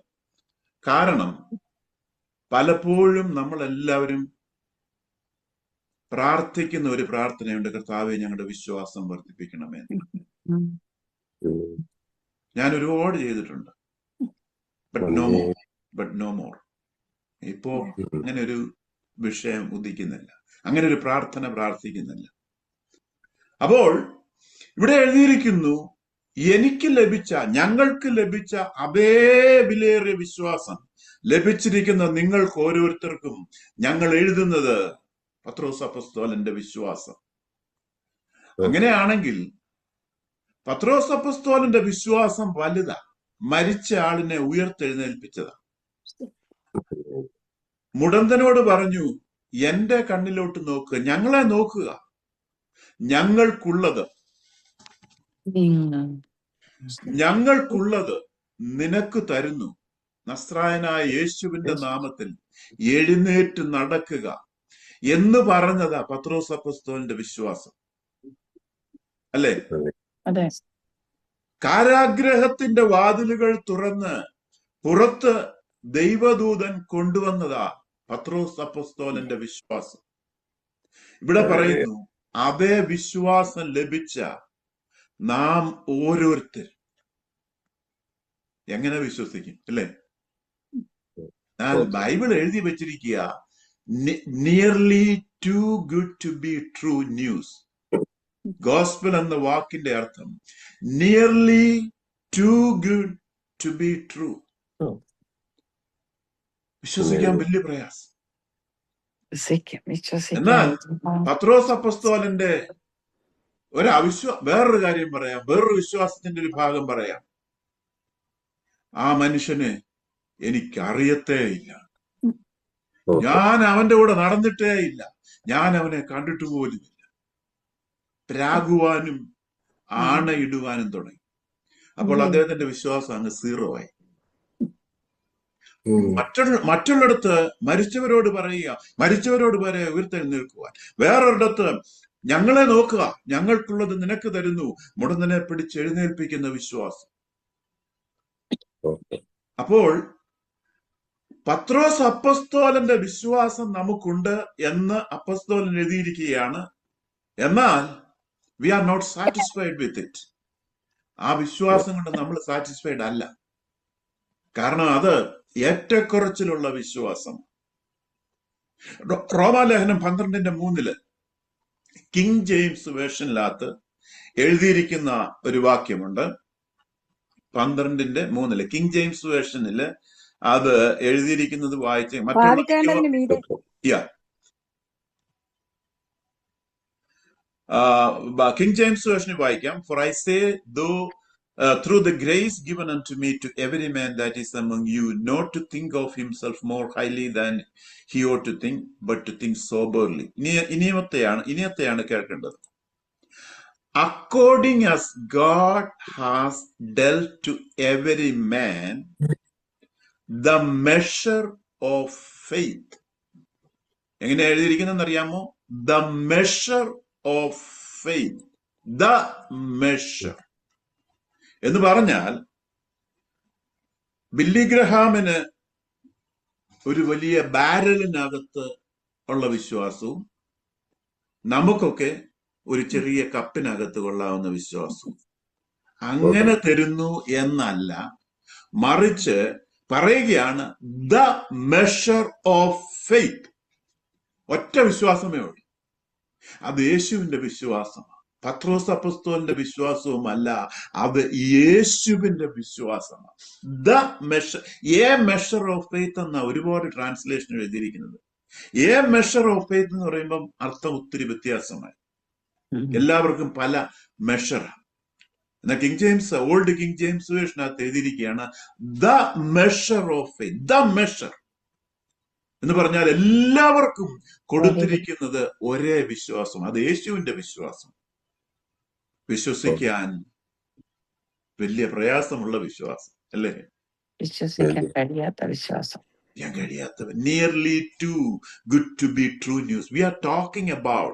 കാരണം പലപ്പോഴും നമ്മളെല്ലാവരും പ്രാർത്ഥിക്കുന്ന ഒരു പ്രാർത്ഥനയുണ്ട്, കർത്താവേ ഞങ്ങളുടെ വിശ്വാസം വർദ്ധിപ്പിക്കണമേ. ഞാൻ ഒരുപാട് ചെയ്തിട്ടുണ്ട്. But no more. ഇപ്പോ അങ്ങനെ ഒരു വിഷയം ഉദിക്കുന്നില്ല, അങ്ങനെ ഒരു പ്രാർത്ഥന പ്രാർത്ഥിക്കുന്നില്ല. അപ്പോൾ ഇവിടെ എഴുതിയിരിക്കുന്നു, ഞങ്ങൾക്ക് ലഭിച്ച അതേ വിലയേറിയ വിശ്വാസം ലഭിച്ചിരിക്കുന്ന നിങ്ങൾക്ക് ഓരോരുത്തർക്കും ഞങ്ങൾ എഴുതുന്നത്. പത്രോസ് അപ്പോസ്തലന്റെ വിശ്വാസം. അങ്ങനെയാണെങ്കിൽ പത്രോസ് അപ്പോസ്തലന്റെ വിശ്വാസം വലുതാ. മരിച്ച ആളിനെ ഉയർത്തെഴുന്നേൽപ്പിച്ചതാ. മുടന്തനോട് പറഞ്ഞു, എന്റെ കണ്ണിലോട്ട് നോക്കുക, ഞങ്ങളെ നോക്കുക, ഞങ്ങൾക്കുള്ളത് നിനക്ക് തരുന്നു. നസ്രായനായ യേശുവിന്റെ നാമത്തിൽ എഴുന്നേറ്റ് നടക്കുക എന്ന് പറഞ്ഞതാ പത്രോസ് അപ്പോസ്തലന്റെ വിശ്വാസം. അല്ലേ? കാരാഗ്രഹത്തിന്റെ വാതിലുകൾ തുറന്ന് പുറത്ത് ദൈവദൂതൻ കൊണ്ടുവന്നതാ പത്രോസ് അപ്പോസ്തലന്റെ വിശ്വാസം. ഇവിടെ പറയുന്നു, അതേ വിശ്വാസം ലഭിച്ച നാം ഓരോരുത്തർ എങ്ങനെ വിശ്വസിക്കും? അല്ലേ? ബൈബിൾ എഴുതി വെച്ചിരിക്കുക, nearly too good to be true news. Gospel എന്ന വാക്കിന്റെ അർത്ഥം nearly too good to be true. വിശ്വസിക്കാൻ വലിയ പ്രയാസം. എന്നാൽ പത്രോസ് അപ്പോസ്തലന്റെ വേറൊരു കാര്യം പറയാം, വേറൊരു വിശ്വാസത്തിന്റെ ഒരു ഭാഗം പറയാം. ആ മനുഷ്യനെ എനിക്കറിയത്തേ ഇല്ല, ഞാൻ അവന്റെ കൂടെ നടന്നിട്ടേ ഇല്ല, ഞാൻ അവനെ കണ്ടിട്ട് പോലുമില്ല. പ്രാകുവാനും ആണയിടുവാനും തുടങ്ങി. അപ്പോൾ അദ്ദേഹത്തിന്റെ വിശ്വാസം അങ്ങ് 0 ആയി. മറ്റുള്ളിടത്ത് മരിച്ചവരോട് പറയുക, മരിച്ചവരോട് വരെ ഉയർത്തെഴുന്നേൽക്കുവാൻ. വേറൊരിടത്ത് ഞങ്ങളെ നോക്കുക, ഞങ്ങൾക്കുള്ളത് നിനക്ക് തരുന്നു, മുടന്തനെ പിടിച്ച് എഴുന്നേൽപ്പിക്കുന്ന വിശ്വാസം. അപ്പോൾ പത്രോസ് അപ്പസ്തോലന്റെ വിശ്വാസം നമുക്കുണ്ട് എന്ന് അപ്പസ്തോലൻ എഴുതിയിരിക്കുകയാണ്. എന്നാൽ we are not satisfied with it. ആ വിശ്വാസം കൊണ്ട് നമ്മൾ സാറ്റിസ്ഫൈഡ് അല്ല. കാരണം അത് ഏറ്റക്കുറച്ചിലുള്ള വിശ്വാസം. റോമാലേഖനം 12:3 കിങ് ജെയിംസ് വേർഷനിനകത്ത് എഴുതിയിരിക്കുന്ന ഒരു വാക്യമുണ്ട്. 12:3 കിങ് ജെയിംസ് വേർഷനില് അത് എഴുതിയിരിക്കുന്നത് വായിച്ച് കിങ് ജെയിംസ് വേർഷനിൽ വായിക്കാം. For I say though through the grace given unto me to every man that is among you, not to think of himself more highly than he ought to think, but to think soberly. ഇനിയത്തെയാണ് കേൾക്കേണ്ടത്. According as God has dealt to every man the measure of faith. എങ്ങനെ എഴുതിയിരിക്കുന്നതെന്ന് അറിയാമോ? The measure of faith. The measure എന്ന് പറഞ്ഞാൽ ബില്ലി ഗ്രഹാമിന് ഒരു വലിയ ബാരലിനകത്ത് ഉള്ള വിശ്വാസവും നമുക്കൊക്കെ ഒരു ചെറിയ കപ്പിനകത്ത് കൊള്ളാവുന്ന വിശ്വാസവും അങ്ങനെ തരുന്നു എന്നല്ല, മറിച്ച് പറയുകയാണ് ദ മെഷർ ഓഫ് ഫെയ്ത്ത്. ഒറ്റ വിശ്വാസമേ ഉള്ളൂ, അത് യേശുവിന്റെ വിശ്വാസമാണ്. പത്രോസ് അപ്പസ്തോലന്റെ വിശ്വാസവും അല്ല, അത് യേശുവിന്റെ വിശ്വാസമാണ്. The measure, A measure of faith എന്ന ഒരുപാട് ട്രാൻസ്ലേഷൻ എഴുതിയിരിക്കുന്നത്. എ മെഷർ ഓഫ് ഫെയ്ത്ത് എന്ന് പറയുമ്പം അർത്ഥം ഒത്തിരി വ്യത്യാസമായി, എല്ലാവർക്കും പല മെഷറാണ്. എന്നാൽ king James, old king James വേർഷനകത്ത് എഴുതിയിരിക്കുകയാണ് the measure of faith. The measure എന്ന് പറഞ്ഞാൽ എല്ലാവർക്കും കൊടുത്തിരിക്കുന്നത് ഒരേ വിശ്വാസം, അത് യേശുവിന്റെ വിശ്വാസം. വിശ്വസിക്കാൻ വലിയ പ്രയാസമുള്ള വിശ്വാസം അല്ലേ? വിശ്വസിക്കാൻ കഴിയാത്ത വിശ്വാസം. Nearly too good to be true news. We are talking about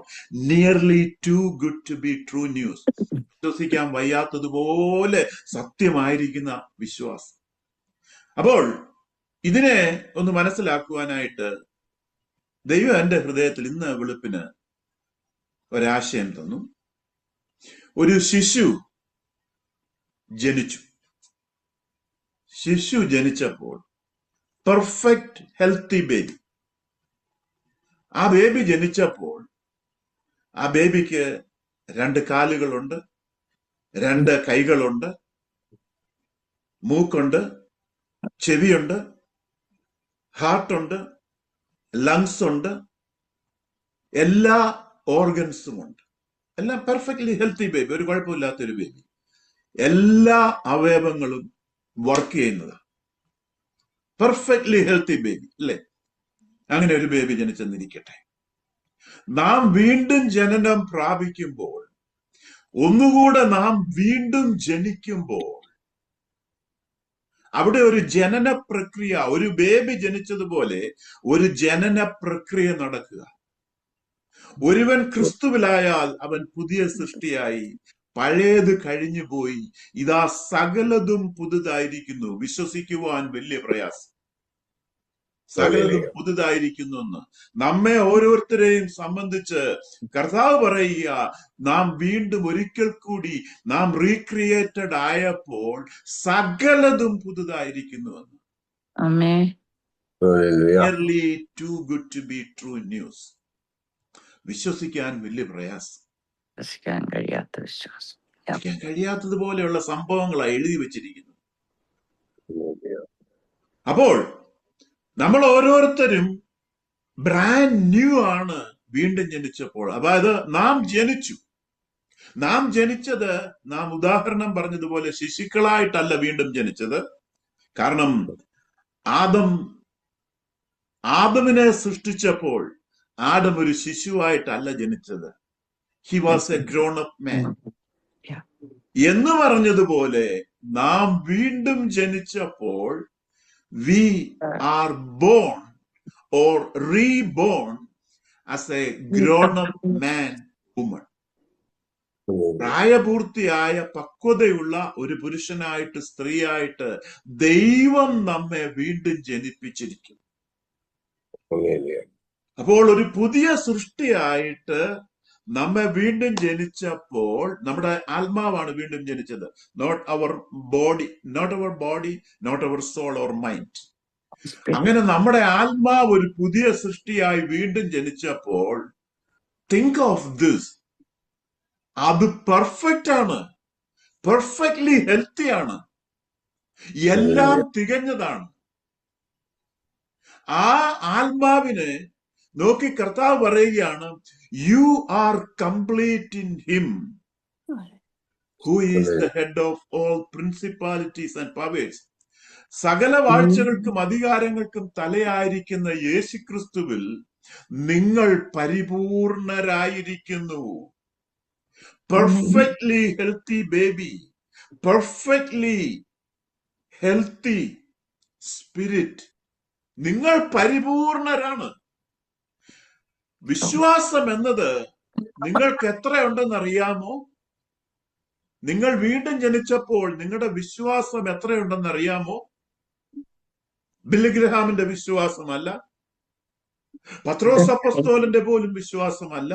nearly too good to be true news. വിശ്വസിക്കാൻ വയ്യാത്തതുപോലെ സത്യമായിരിക്കുന്ന വിശ്വാസം. അപ്പോൾ ഇതിനെ ഒന്ന് മനസ്സിലാക്കുവാനായിട്ട് ദൈവം എൻ്റെ ഹൃദയത്തിൽ ഇന്ന് വെളുപ്പിന് ഒരാശയം തന്നു. ഒരു ശിശു ജനിച്ചു. ശിശു ജനിച്ചപ്പോൾ പെർഫെക്റ്റ് ഹെൽത്തി ബേബി. ആ ബേബി ജനിച്ചപ്പോൾ ആ ബേബിക്ക് 2 കാലുകളുണ്ട്, 2 കൈകളുണ്ട്, മൂക്കുണ്ട്, ചെവിയുണ്ട്, ഹാർട്ടുണ്ട്, ലങ്സ് ഉണ്ട്, എല്ലാ ഓർഗൻസും ഉണ്ട്. എല്ലാം പെർഫെക്റ്റ്ലി ഹെൽത്തി ബേബി, ഒരു കുഴപ്പമില്ലാത്തൊരു ബേബി. എല്ലാ അവയവങ്ങളും വർക്ക് ചെയ്യുന്നതാണ്. പെർഫെക്റ്റ്ലി ഹെൽത്തി ബേബി അല്ലേ? അങ്ങനെ ഒരു ബേബി ജനിച്ചെന്നിരിക്കട്ടെ. നാം വീണ്ടും ജനനം പ്രാപിക്കുമ്പോൾ, ഒന്നുകൂടെ നാം വീണ്ടും ജനിക്കുമ്പോൾ, അവിടെ ഒരു ജനന പ്രക്രിയ, ഒരു ബേബി ജനിച്ചതുപോലെ ഒരു ജനന പ്രക്രിയ നടക്കുക. ഒരുവൻ ക്രിസ്തുവിലായാൽ അവൻ പുതിയ സൃഷ്ടിയായി, പഴയത് കഴിഞ്ഞുപോയി, ഇതാ സകലതും പുതുതായിരിക്കുന്നു. വിശ്വസിക്കുവാൻ വലിയ പ്രയാസം. സകലതും പുതുതായിരിക്കുന്നു എന്ന് നമ്മെ ഓരോരുത്തരെയും സംബന്ധിച്ച് കർത്താവ് പറയുക, നാം വീണ്ടും ഒരിക്കൽ കൂടി നാം റീക്രിയേറ്റഡ് ആയപ്പോൾ സകലതും പുതുതായിരിക്കുന്നു എന്ന്. Nearly too good to be true news. വിശ്വസിക്കാൻ വലിയ പ്രയാസം, വിശ്വസിക്കാൻ കഴിയാത്ത വിശ്വാസം, കഴിയാത്തതുപോലെയുള്ള സംഭവങ്ങളാണ് എഴുതി വെച്ചിരിക്കുന്നത്. അപ്പോൾ നമ്മൾ ഓരോരുത്തരും ബ്രാൻഡ് ന്യൂ ആണ് വീണ്ടും ജനിച്ചപ്പോൾ. അതായത് നാം ജനിച്ചത് നാം ഉദാഹരണം പറഞ്ഞതുപോലെ ശിശുക്കളായിട്ടല്ല വീണ്ടും ജനിച്ചത്. കാരണം ആദമിനെ സൃഷ്ടിച്ചപ്പോൾ ആദം ഒരു ശിശുവായിട്ടല്ല ജനിച്ചത്. He was A grown up man എന്ന് പറഞ്ഞതുപോലെ നാം വീണ്ടും ജനിച്ചപ്പോൾ we are born or reborn as a grown-up man, woman. പ്രായപൂർത്തിയായ പക്വതയുള്ള ഒരു പുരുഷനായിട്ട് സ്ത്രീയായിട്ട് ദൈവം നമ്മെ വീണ്ടും ജനിപ്പിച്ചിരിക്കും. അപ്പോൾ ഒരു പുതിയ സൃഷ്ടിയായിട്ട് നമ്മെ വീണ്ടും ജനിച്ചപ്പോൾ നമ്മുടെ ആത്മാവാണ് വീണ്ടും ജനിച്ചത്. Not our body, not our soul or mind. അങ്ങനെ നമ്മുടെ ആത്മാവ് ഒരു പുതിയ സൃഷ്ടിയായി വീണ്ടും ജനിച്ചപ്പോൾ തിങ്ക് ഓഫ് ദിസ്, അത് പെർഫെക്റ്റ് ആണ്, പെർഫെക്റ്റ്ലി ഹെൽത്തി ആണ്, എല്ലാം തികഞ്ഞതാണ്. ആ ആത്മാവിനെ നോക്കി കർത്താവ് പറയുകയാണ്, you are complete in him who is the head of all principalities and powers. സകല വാഴ്ചകൾക്കും അധികാരങ്ങൾക്കും തലയായിരിക്കുന്ന യേശുക്രിസ്തുവിൽ നിങ്ങൾ പരിപൂർണരായിരിക്കുന്നു. Perfectly healthy baby, perfectly healthy spirit. നിങ്ങൾ പരിപൂർണരാണ്. വിശ്വാസം എന്നത് നിങ്ങൾക്ക് എത്രയുണ്ടെന്ന് അറിയാമോ? നിങ്ങൾ വീണ്ടും ജനിച്ചപ്പോൾ നിങ്ങളുടെ വിശ്വാസം എത്രയുണ്ടെന്ന് അറിയാമോ? ബില്ലി ഗ്രഹാമിന്റെ വിശ്വാസമല്ല, പത്രോസ് അപ്പോസ്തലന്റെ പോലും വിശ്വാസമല്ല,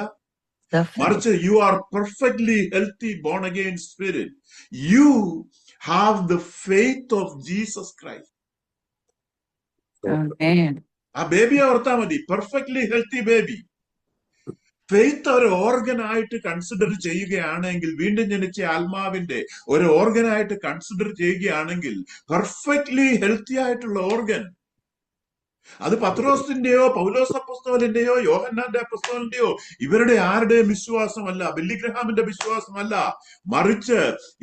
മറിച്ച് you are perfectly healthy bone again spirit. You have the faith of Jesus Christ. ആ ബേബിയെ ഓർത്താ മതി, പെർഫെക്റ്റ്ലി ഹെൽത്തി ബേബി. ഫെയ്ത്ത് ഒരു ഓർഗനായിട്ട് കൺസിഡർ ചെയ്യുകയാണെങ്കിൽ, വീണ്ടും ജനിച്ച ആത്മാവിന്റെ ഒരു ഓർഗനായിട്ട് കൺസിഡർ ചെയ്യുകയാണെങ്കിൽ, പെർഫെക്റ്റ്ലി ഹെൽത്തി ആയിട്ടുള്ള ഓർഗൻ. അത് പത്രോസിന്റെയോ പൗലോസ് അപ്പോസ്തലന്റെയോ യോഹന്നാന്റെ അപ്പോസ്തലന്റെയോ ഇവരുടെ ആരുടെയും വിശ്വാസമല്ല, ബില്ലി ഗ്രഹാമിന്റെ വിശ്വാസമല്ല, മറിച്ച്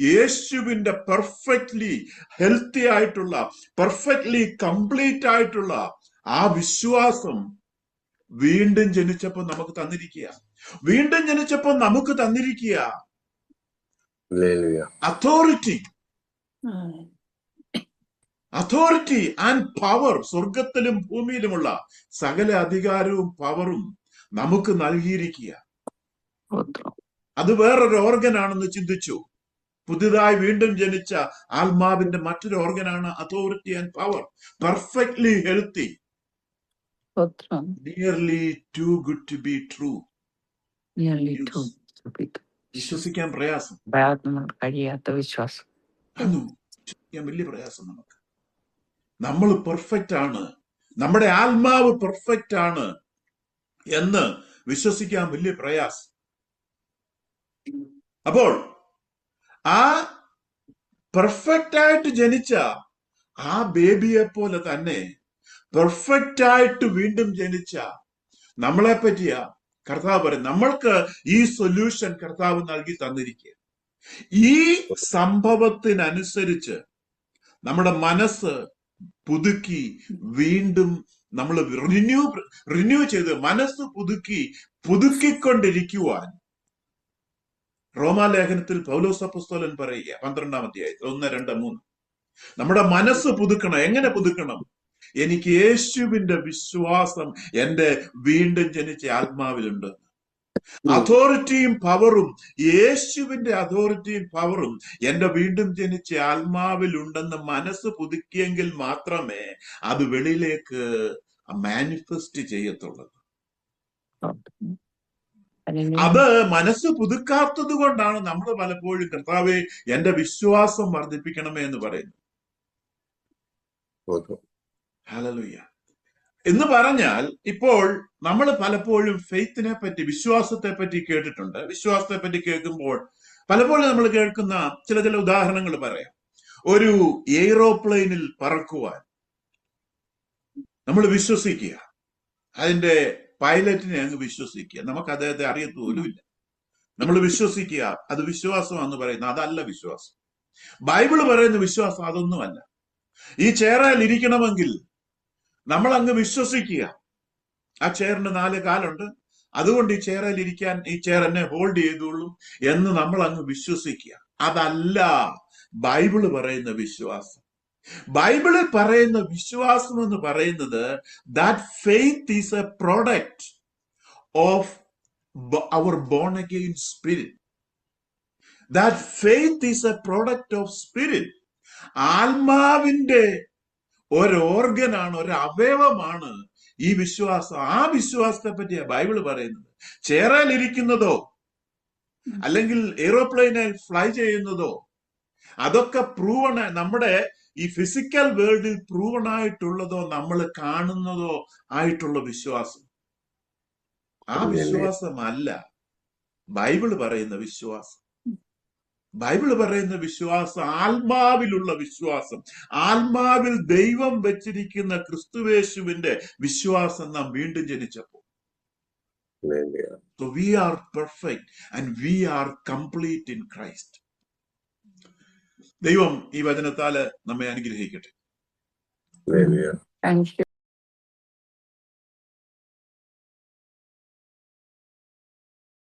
യേശുവിന്റെ പെർഫെക്റ്റ്ലി ഹെൽത്തി ആയിട്ടുള്ള, പെർഫെക്റ്റ്ലി കംപ്ലീറ്റ് ആയിട്ടുള്ള ആ വിശ്വാസം വീണ്ടും ജനിച്ചപ്പോൾ നമുക്ക് തന്നിരിക്കുക. വീണ്ടും ജനിച്ചപ്പോൾ നമുക്ക് തന്നിരിക്കുക അതോറിറ്റി ആൻഡ് പവർ. സ്വർഗത്തിലും ഭൂമിയിലുമുള്ള സകല അധികാരവും പവറും നമുക്ക് നൽകിയിരിക്കുക. അത് വേറൊരു ഓർഗൻ ആണെന്ന് ചിന്തിച്ചു. പുതുതായി വീണ്ടും ജനിച്ച ആത്മാവിന്റെ മറ്റൊരു ഓർഗനാണ് authority and power. Perfectly healthy, nearly too good to be true. വിശ്വസിക്കാൻ പ്രയാസം, കഴിയാത്ത വിശ്വാസം, വിശ്വസിക്കാൻ വലിയ പ്രയാസം നമുക്ക്. നമ്മൾ പെർഫെക്റ്റ് ആണ്, നമ്മുടെ ആത്മാവ് പെർഫെക്റ്റ് ആണ് എന്ന് വിശ്വസിക്കാൻ വലിയ പ്രയാസം. അപ്പോൾ ആ പെർഫെക്റ്റ് ആയിട്ട് ജനിച്ച ആ ബേബിയെ പോലെ തന്നെ പെർഫെക്റ്റ് ആയിട്ട് വീണ്ടും ജനിച്ച നമ്മളെ പറ്റിയ കർത്താവ് പറയും. നമ്മൾക്ക് ഈ സൊല്യൂഷൻ കർത്താവ് നൽകി തന്നിരിക്കുക. ഈ സംഭവത്തിനനുസരിച്ച് നമ്മുടെ മനസ്സ് പുതുക്കി വീണ്ടും നമ്മൾ റിന്യൂ ചെയ്ത് മനസ്സ് പുതുക്കിക്കൊണ്ടിരിക്കുവാൻ റോമാലേഖനത്തിൽ പൗലോസ് അപ്പോസ്തലൻ പറയുക 12-ാം അധ്യായത്തിൽ 1, 2, 3 നമ്മുടെ മനസ്സ് പുതുക്കണം. എങ്ങനെ പുതുക്കണം? എനിക്ക് യേശുവിന്റെ വിശ്വാസം എന്റെ വീണ്ടും ജനിച്ച ആത്മാവിലുണ്ട്. അതോറിറ്റിയും പവറും, യേശുവിന്റെ അതോറിറ്റിയും പവറും എന്റെ വീണ്ടും ജനിച്ച ആത്മാവിലുണ്ടെന്ന് മനസ്സ് പുതുക്കിയെങ്കിൽ മാത്രമേ അത് വെളിയിലേക്ക് മാനിഫെസ്റ്റ് ചെയ്യത്തുള്ളൂ. അത് മനസ്സ് പുതുക്കാത്തത് കൊണ്ടാണ് നമ്മൾ പലപ്പോഴും കർത്താവേ എന്റെ വിശ്വാസം വർദ്ധിപ്പിക്കണമേ എന്ന് പറയുന്നത്. ഹല്ലേലൂയ എന്ന് പറഞ്ഞാൽ, ഇപ്പോൾ നമ്മൾ പലപ്പോഴും ഫെയ്ത്തിനെ പറ്റി, വിശ്വാസത്തെ പറ്റി കേട്ടിട്ടുണ്ട്. വിശ്വാസത്തെ പറ്റി കേൾക്കുമ്പോൾ പലപ്പോഴും നമ്മൾ കേൾക്കുന്ന ചില ഉദാഹരണങ്ങൾ പറയാം. ഒരു എയ്റോപ്ലെയിനിൽ പറക്കുവാൻ നമ്മൾ വിശ്വസിക്കുക, അതിന്റെ പൈലറ്റിനെ അങ്ങ് വിശ്വസിക്കുക. നമുക്ക് അദ്ദേഹത്തെ അറിയത്തോലുമില്ല, നമ്മൾ വിശ്വസിക്കുക, അത് വിശ്വാസമാണെന്ന് പറയുന്നത്. അതല്ല വിശ്വാസം. ബൈബിള് പറയുന്ന വിശ്വാസം അതൊന്നുമല്ല. ഈ ചെയറിൽ ഇരിക്കണമെങ്കിൽ നമ്മൾ അങ്ങ് വിശ്വസിക്കുക, ആ ചെയറിന് 4 കാലുണ്ട്, അതുകൊണ്ട് ഈ ചെയറിൽ ഇരിക്കാൻ ഈ ചെയർ എന്നെ ഹോൾഡ് ചെയ്തോളും എന്ന് നമ്മൾ അങ്ങ് വിശ്വസിക്കുക. അതല്ല ബൈബിള് പറയുന്ന വിശ്വാസം. ബൈബിളിൽ പറയുന്ന വിശ്വാസം എന്ന് പറയുന്നത് that faith is a product of our born again spirit. That faith is a product of spirit. ആത്മാവിന്റെ ഒരു ഓർഗനാണ്, ഒരു അവയവമാണ് ഈ വിശ്വാസം. ആ വിശ്വാസത്തെ പറ്റിയാ ബൈബിള് പറയുന്നത്. ചേറാലിരിക്കുന്നതോ അല്ലെങ്കിൽ എയ്റോപ്ലെയിനിൽ ഫ്ലൈ ചെയ്യുന്നതോ അതൊക്കെ പ്രൂവൺ, നമ്മുടെ ഈ ഫിസിക്കൽ വേൾഡിൽ പ്രൂവൺ ആയിട്ടുള്ളതോ നമ്മൾ കാണുന്നതോ ആയിട്ടുള്ള വിശ്വാസം. ആ വിശ്വാസമല്ല ബൈബിള് പറയുന്ന വിശ്വാസം. ബൈബിള് പറയുന്ന വിശ്വാസം ആത്മാവിലുള്ള വിശ്വാസം, ആത്മാവിൽ ദൈവം വെച്ചിരിക്കുന്ന ക്രിസ്തുവേശുവിന്റെ വിശ്വാസം നാം വീണ്ടും ജനിച്ചപ്പോൾ. So we are perfect and we are complete in Christ. ദൈവം ഈ വചനത്താല് നമ്മെ അനുഗ്രഹിക്കട്ടെ. Thank you.